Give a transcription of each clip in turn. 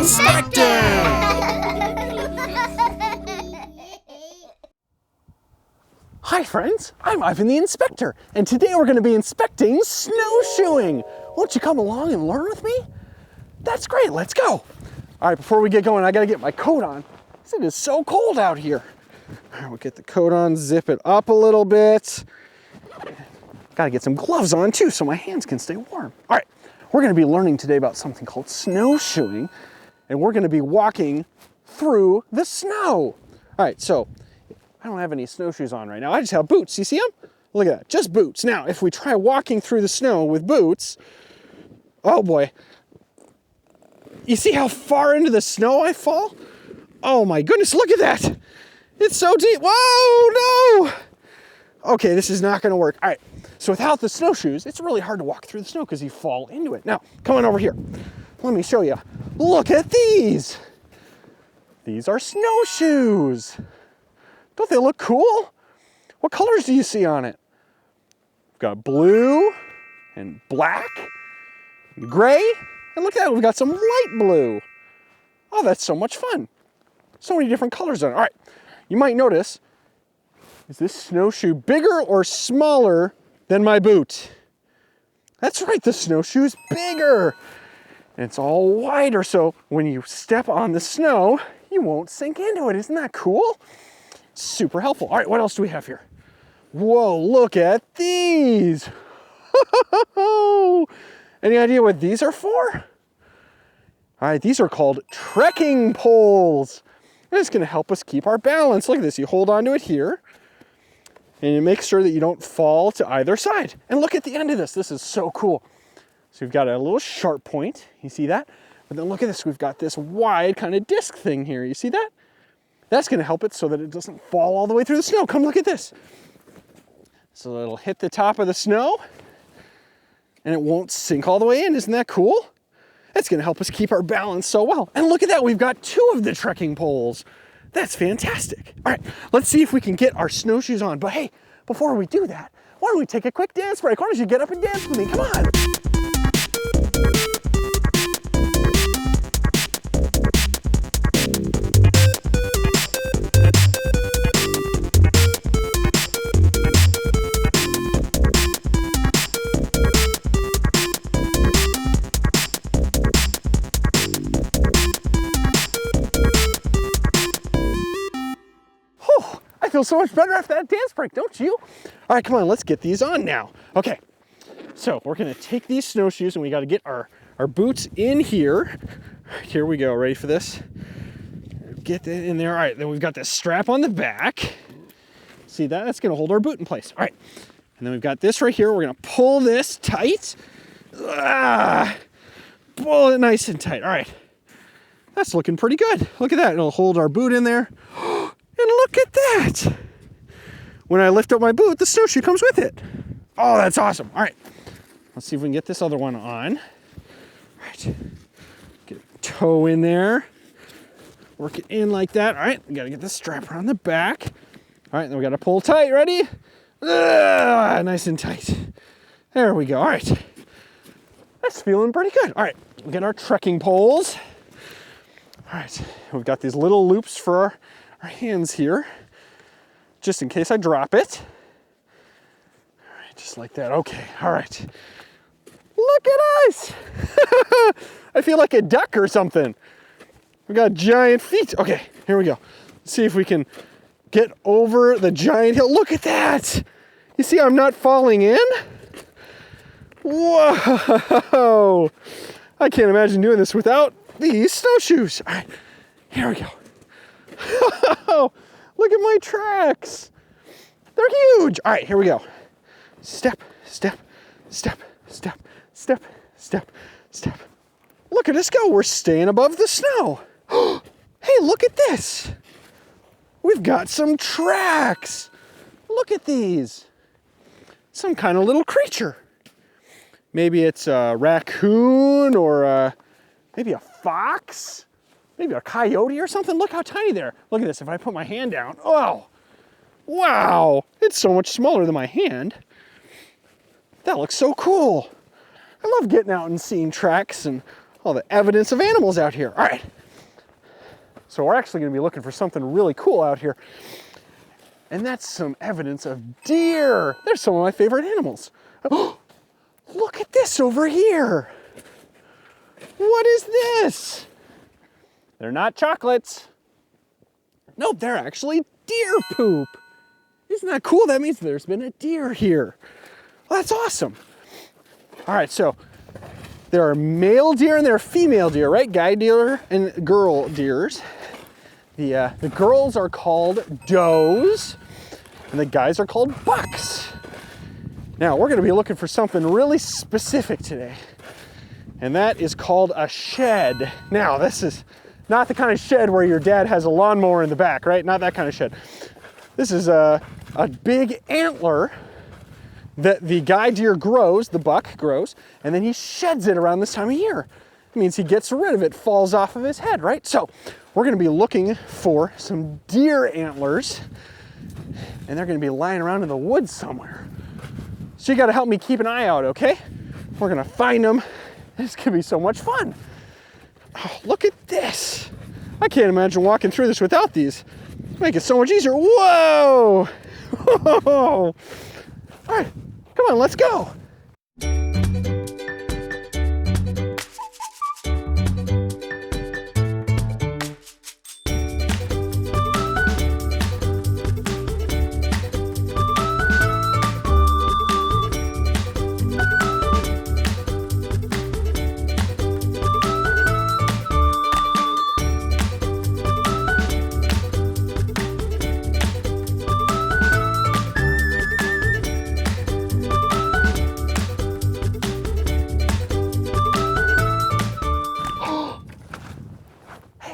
Inspector! Hi friends, I'm Ivan the Inspector, and today we're going to be inspecting snowshoeing. Won't you come along and learn with me? That's great, let's go. All right, before we get going, I got to get my coat on. It is so cold out here. All right, we'll get the coat on, zip it up a little bit. Got to get some gloves on too so my hands can stay warm. All right, we're going to be learning today about something called snowshoeing, and we're going to be walking through the snow. All right, so I don't have any snowshoes on right now. I just have boots. You see them? Look at that, just boots. Now, if we try walking through the snow with boots, oh boy. You see how far into the snow I fall? Oh my goodness, look at that. It's so deep. Whoa, no. Okay, this is not gonna work. All right, so without the snowshoes, it's really hard to walk through the snow because you fall into it. Now, come on over here. Let me show you. Look at these. These are snowshoes. Don't they look cool? What colors do you see on it? We've got blue and black and gray. And look at that, we've got some light blue. Oh, that's so much fun. So many different colors on it. All right, you might notice, is this snowshoe bigger or smaller than my boot? That's right, the snowshoe's bigger. And it's all wider, so when you step on the snow, you won't sink into it. Isn't that cool? Super helpful. All right, what else do we have here? Whoa, look at these. Any idea what these are for? All right, these are called trekking poles. And it's gonna help us keep our balance. Look at this, you hold onto it here, and you make sure that you don't fall to either side. And look at the end of this, this is so cool. So we've got a little sharp point, you see that? But then look at this, we've got this wide kind of disc thing here, you see that? That's gonna help it so that it doesn't fall all the way through the snow. Come look at this. So it'll hit the top of the snow and it won't sink all the way in. Isn't that cool? That's gonna help us keep our balance so well. And look at that, we've got 2 of the trekking poles. That's fantastic. All right, let's see if we can get our snowshoes on. But hey, before we do that, why don't we take a quick dance break? Why don't you get up and dance with me? Come on. I feel so much better after that dance break, don't you? All right, come on, let's get these on now. Okay, so we're gonna take these snowshoes and we gotta get our boots in here. Here we go, ready for this? Get that in there. All right, then we've got this strap on the back. See that? That's gonna hold our boot in place. All right, and then we've got this right here. We're gonna pull this tight. Pull it nice and tight. All right, that's looking pretty good. Look at that, it'll hold our boot in there. And look at that. When I lift up my boot, the snowshoe comes with it. Oh, that's awesome. All right, let's see if we can get this other one on. All right, get a toe in there. Work it in like that. All right, we gotta get the strap around the back. All right, then we gotta pull tight, ready? Nice and tight. There we go, all right. That's feeling pretty good. All right, we get our trekking poles. All right, we've got these little loops for our hands here, just in case I drop it. All right, just like that. Okay, all right. Look at us. I feel like a duck or something. We got giant feet. Okay, here we go. Let's see if we can get over the giant hill. Look at that. You see I'm not falling in? Whoa. I can't imagine doing this without these snowshoes. All right, here we go. Look at my tracks. They're huge. All right, here we go. Step, step, step, step, step, step, step. Look at us go. We're staying above the snow. Hey, look at this. We've got some tracks. Look at these. Some kind of little creature. Maybe it's a raccoon or maybe a fox. Maybe a coyote or something. Look how tiny they are. Look at this. If I put my hand down, oh, wow. It's so much smaller than my hand. That looks so cool. I love getting out and seeing tracks and all the evidence of animals out here. All right. So we're actually gonna be looking for something really cool out here. And that's some evidence of deer. They're some of my favorite animals. Oh, look at this over here. What is this? They're not chocolates. Nope, they're actually deer poop. Isn't that cool? That means there's been a deer here. Well, that's awesome. All right, so there are male deer and there are female deer, right? Guy deer and girl deers. The girls are called does and the guys are called bucks. Now, we're gonna be looking for something really specific today, and that is called a shed. Now, this is not the kind of shed where your dad has a lawnmower in the back, right? Not that kind of shed. This is a big antler that the guy deer grows, the buck grows, and then he sheds it around this time of year. It means he gets rid of it, falls off of his head, right? So we're gonna be looking for some deer antlers, and they're gonna be lying around in the woods somewhere. So you gotta help me keep an eye out, okay? We're gonna find them. It's gonna be so much fun. Oh, look at this. I can't imagine walking through this without these. Make it so much easier. Whoa! Whoa! All right, come on, let's go.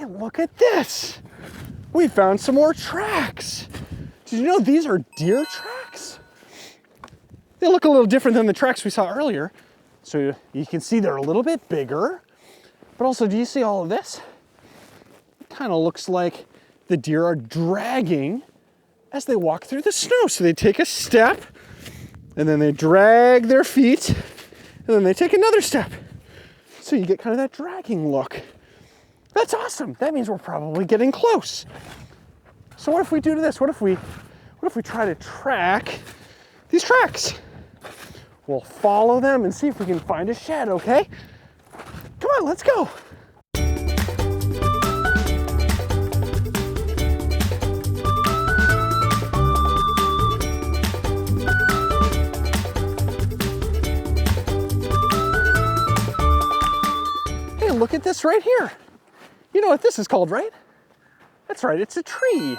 Look at this. We found some more tracks. Did you know these are deer tracks? They look a little different than the tracks we saw earlier. So you can see they're a little bit bigger. But also, do you see all of this? It kind of looks like the deer are dragging as they walk through the snow. So they take a step, and then they drag their feet, and then they take another step. So you get kind of that dragging look. That's awesome. That means we're probably getting close. So what if we do this? What if we try to track these tracks? We'll follow them and see if we can find a shed, okay? Come on, let's go. Hey, look at this right here. You know what this is called, right? That's right, it's a tree.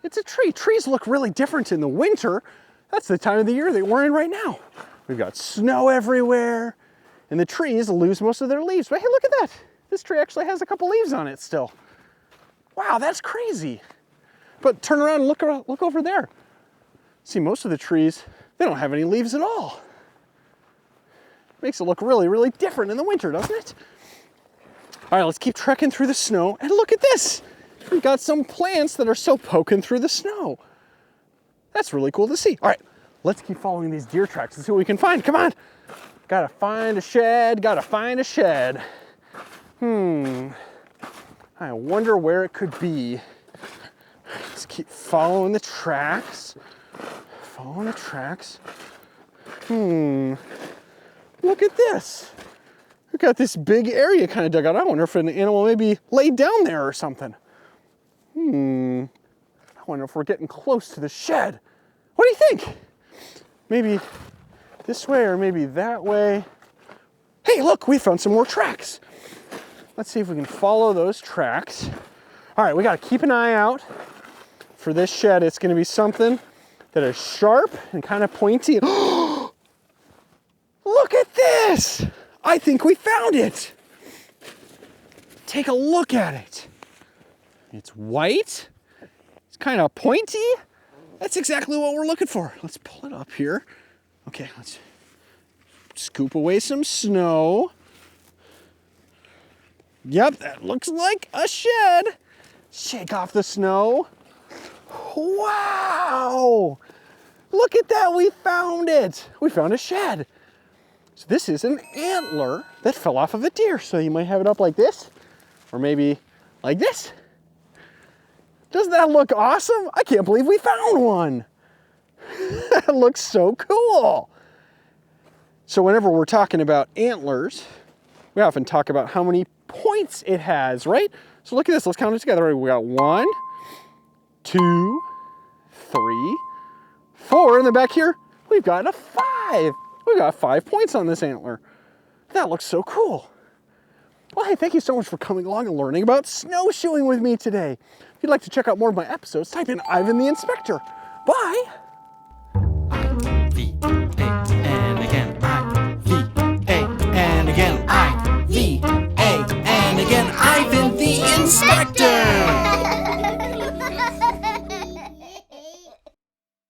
It's a tree. Trees look really different in the winter. That's the time of the year that we're in right now. We've got snow everywhere, and the trees lose most of their leaves. But hey, look at that. This tree actually has a couple leaves on it still. Wow, that's crazy. But turn around and look over there. See, most of the trees, they don't have any leaves at all. Makes it look really, really different in the winter, doesn't it? All right, let's keep trekking through the snow, and look at this. We've got some plants that are still poking through the snow. That's really cool to see. All right, let's keep following these deer tracks and see what we can find. Come on. Gotta find a shed, gotta find a shed. I wonder where it could be. Let's keep following the tracks. Following the tracks. Look at this. We've got this big area kind of dug out. I wonder if an animal maybe laid down there or something. I wonder if we're getting close to the shed. What do you think? Maybe this way or maybe that way. Hey, look, we found some more tracks. Let's see if we can follow those tracks. All right, we got to keep an eye out for this shed. It's going to be something that is sharp and kind of pointy. Look at this. I think we found it. Take a look at it. It's white. It's kind of pointy. That's exactly what we're looking for. Let's pull it up here. Okay, let's scoop away some snow. Yep, that looks like a shed. Shake off the snow. Wow! Look at that, we found it. We found a shed. So this is an antler that fell off of a deer. So you might have it up like this, or maybe like this. Doesn't that look awesome? I can't believe we found one. That looks so cool. So whenever we're talking about antlers, we often talk about how many points it has, right? So look at this, let's count it together. We got 1, 2, 3, 4, and then back here, we've got a 5. We've got 5 points on this antler. That looks so cool. Well, hey, thank you so much for coming along and learning about snowshoeing with me today. If you'd like to check out more of my episodes, type in Ivan the Inspector. Bye. I-V-A, and again, I-V-A, and again, I-V-A, and again, Ivan the Inspector!